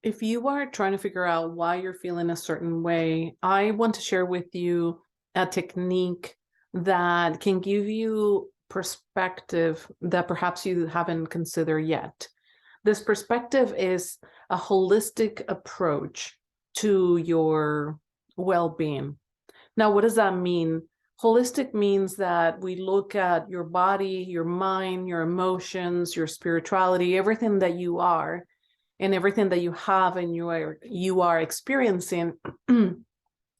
If you are trying to figure out why you're feeling a certain way, I want to share with you a technique that can give you perspective that perhaps you haven't considered yet. This perspective is a holistic approach to your well-being. Now, what does that mean? Holistic means that we look at your body, your mind, your emotions, your spirituality, everything that you are, and everything that you have and you are experiencing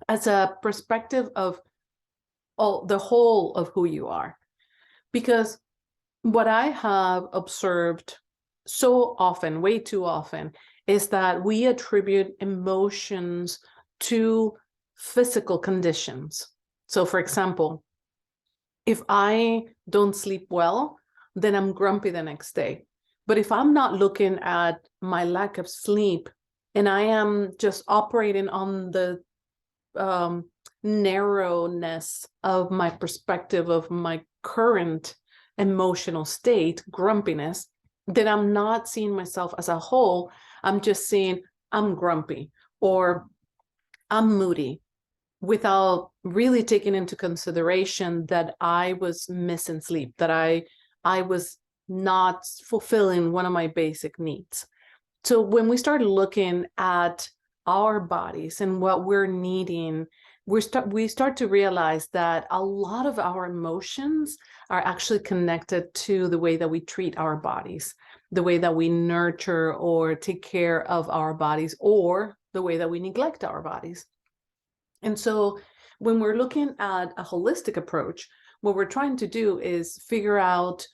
as a perspective of all the whole of who you are. Because what I have observed so often, way too often, is that we attribute emotions to physical conditions. So for example, if I don't sleep well, then I'm grumpy the next day. But if I'm not looking at my lack of sleep and I am just operating on the narrowness of my perspective of my current emotional state, grumpiness, then I'm not seeing myself as a whole. I'm just seeing I'm grumpy or I'm moody, without really taking into consideration that I was missing sleep, that I was not fulfilling one of my basic needs. So when we start looking at our bodies and what we're needing, we start to realize that a lot of our emotions are actually connected to the way that we treat our bodies, the way that we nurture or take care of our bodies, or the way that we neglect our bodies. And so when we're looking at a holistic approach, what we're trying to do is figure out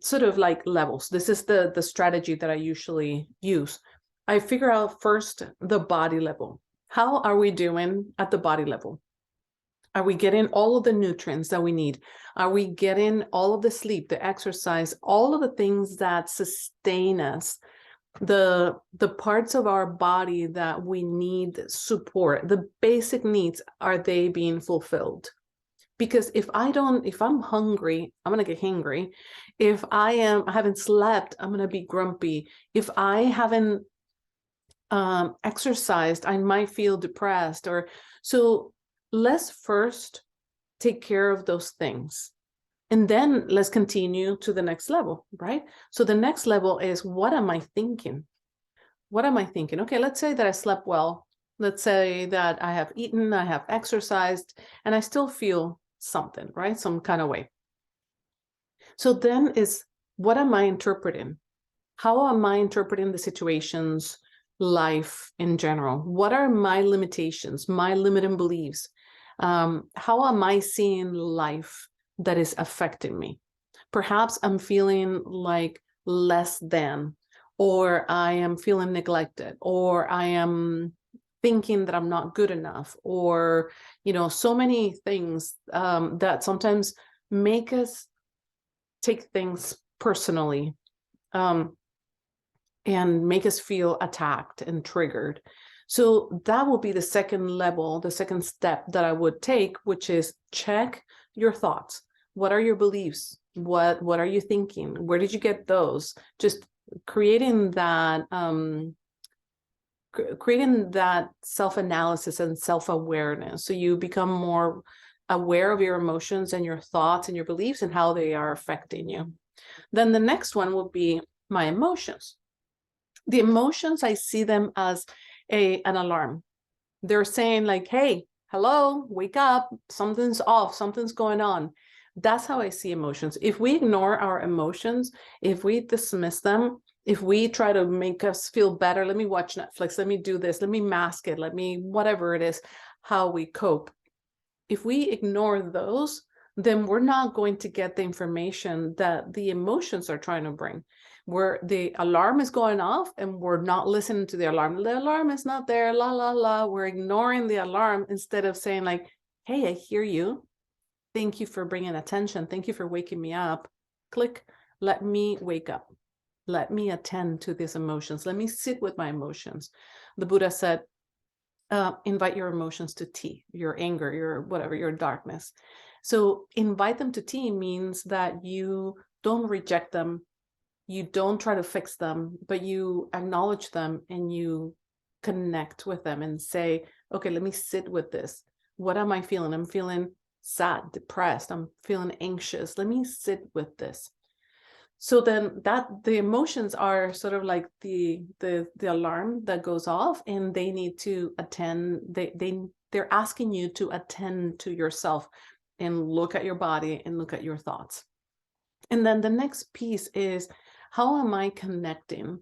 sort of like levels. This is the strategy that I usually use. I figure out first the body level. How are we doing at the body level? Are we getting all of the nutrients that we need? Are we getting all of the sleep, the exercise, all of the things that sustain us? The parts of our body that we need support, the basic needs, are they being fulfilled? Because if I'm hungry, I'm gonna get hangry. If I haven't slept, I'm gonna be grumpy. If I haven't exercised, I might feel depressed. Or so let's first take care of those things. And then let's continue to the next level, right? So the next level is, what am I thinking? What am I thinking? Okay, let's say that I slept well. Let's say that I have eaten, I have exercised, and I still feel something, right? Some kind of way. So then is, what am I interpreting? How am I interpreting the situations, life in general? What are my limitations, my limiting beliefs? How am I seeing life that is affecting me? Perhaps I'm feeling like less than, or I am feeling neglected, or I am thinking that I'm not good enough, or, so many things that sometimes make us take things personally, and make us feel attacked and triggered. So that will be the second level, the second step that I would take, which is check your thoughts. What are your beliefs? What are you thinking? Where did you get those? Just creating that self-analysis and self-awareness, so you become more aware of your emotions and your thoughts and your beliefs and how they are affecting you. Then the next one will be my emotions. The emotions, I see them as an alarm. They're saying like, hey, hello, wake up, something's off, something's going on. That's how I see emotions. If we ignore our emotions, if we dismiss them, if we try to make us feel better, let me watch Netflix, let me do this, let me mask it, let me, whatever it is, how we cope. If we ignore those, then we're not going to get the information that the emotions are trying to bring. Where the alarm is going off and we're not listening to the alarm. The alarm is not there, la, la, la. We're ignoring the alarm instead of saying like, hey, I hear you. Thank you for bringing attention. Thank you for waking me up. Click, let me wake up. Let me attend to these emotions. Let me sit with my emotions. The Buddha said, invite your emotions to tea, your anger, your whatever, your darkness. So invite them to tea means that you don't reject them. You don't try to fix them, but you acknowledge them and you connect with them and say, okay, let me sit with this. What am I feeling? I'm feeling sad, depressed. I'm feeling anxious. Let me sit with this. So then that the emotions are sort of like the alarm that goes off, and they need to attend. They're asking you to attend to yourself and look at your body and look at your thoughts. And then the next piece is, how am I connecting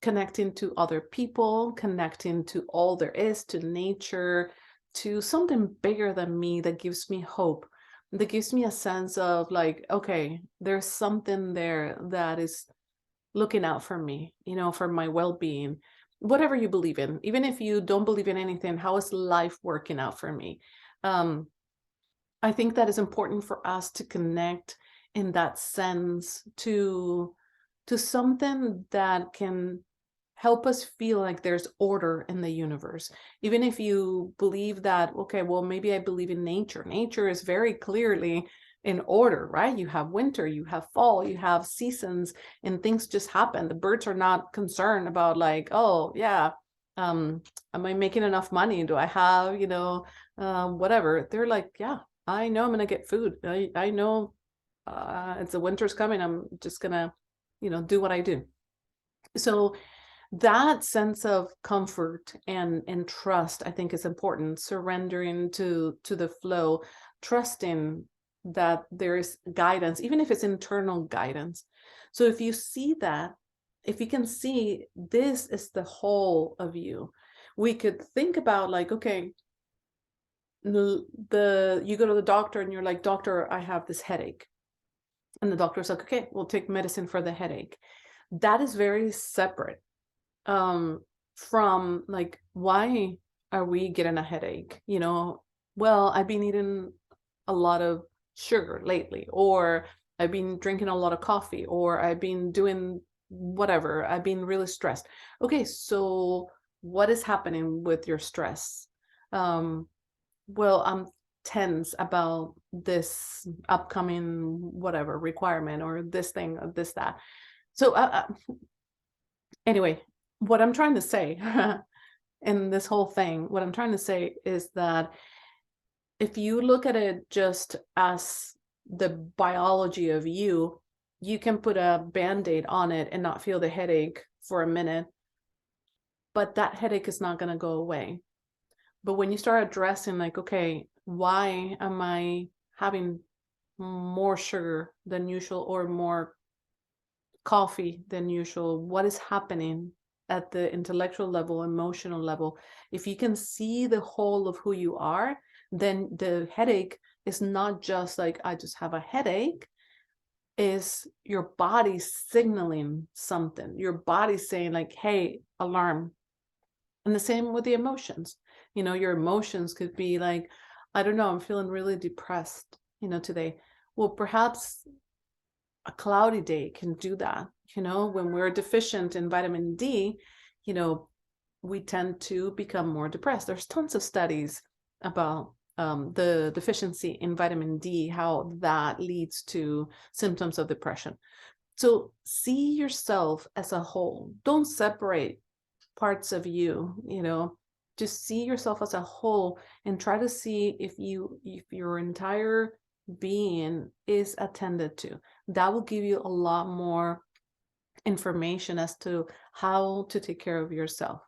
to other people, connecting to all there is, to nature, to something bigger than me that gives me hope, that gives me a sense of like, okay, there's something there that is looking out for me, for my well-being, whatever you believe in. Even if you don't believe in anything, how is life working out for me? I think that is important for us to connect in that sense to something that can help us feel like there's order in the universe. Even if you believe that, okay, well, maybe I believe in nature. Nature is very clearly in order, right? You have winter, you have fall, you have seasons, and things just happen. The birds are not concerned about like, oh yeah, am I making enough money? Do I have, whatever. They're like, yeah, I know I'm gonna get food. I know it's the winter's coming. I'm just gonna, do what I do. So that sense of comfort and trust, I think, is important. Surrendering to the flow, trusting that there is guidance, even if it's internal guidance. So if you see that, if you can see this is the whole of you, we could think about like, okay, you go to the doctor and you're like, doctor, I have this headache. And the doctor's like, okay, we'll take medicine for the headache. That is very separate from like, why are we getting a headache? Well, I've been eating a lot of sugar lately, or I've been drinking a lot of coffee, or I've been doing whatever. I've been really stressed. Okay, so what is happening with your stress? Well, I'm tense about this upcoming whatever requirement, or this thing, or this, that. So anyway, what I'm trying to say in this whole thing, what I'm trying to say is that if you look at it just as the biology of you, you can put a Band-Aid on it and not feel the headache for a minute, but that headache is not going to go away. But when you start addressing like, okay, why am I having more sugar than usual or more coffee than usual? What is happening at the intellectual level, emotional level? If you can see the whole of who you are, then the headache is not just like, I just have a headache. Is your body signaling something? Your body saying like, hey, alarm. And the same with the emotions. Your emotions could be like, I don't know, I'm feeling really depressed, today. Well, perhaps a cloudy day can do that. When we're deficient in vitamin D, we tend to become more depressed. There's tons of studies about the deficiency in vitamin D, how that leads to symptoms of depression. So see yourself as a whole. Don't separate parts of you, just see yourself as a whole and try to see if your entire being is attended to. That will give you a lot more information as to how to take care of yourself.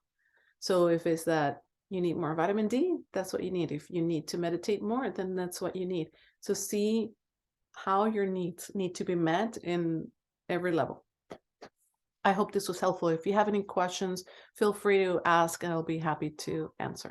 So if it's that you need more vitamin D, that's what you need. If you need to meditate more, then that's what you need. So see how your needs need to be met in every level. I hope this was helpful. If you have any questions, feel free to ask and I'll be happy to answer.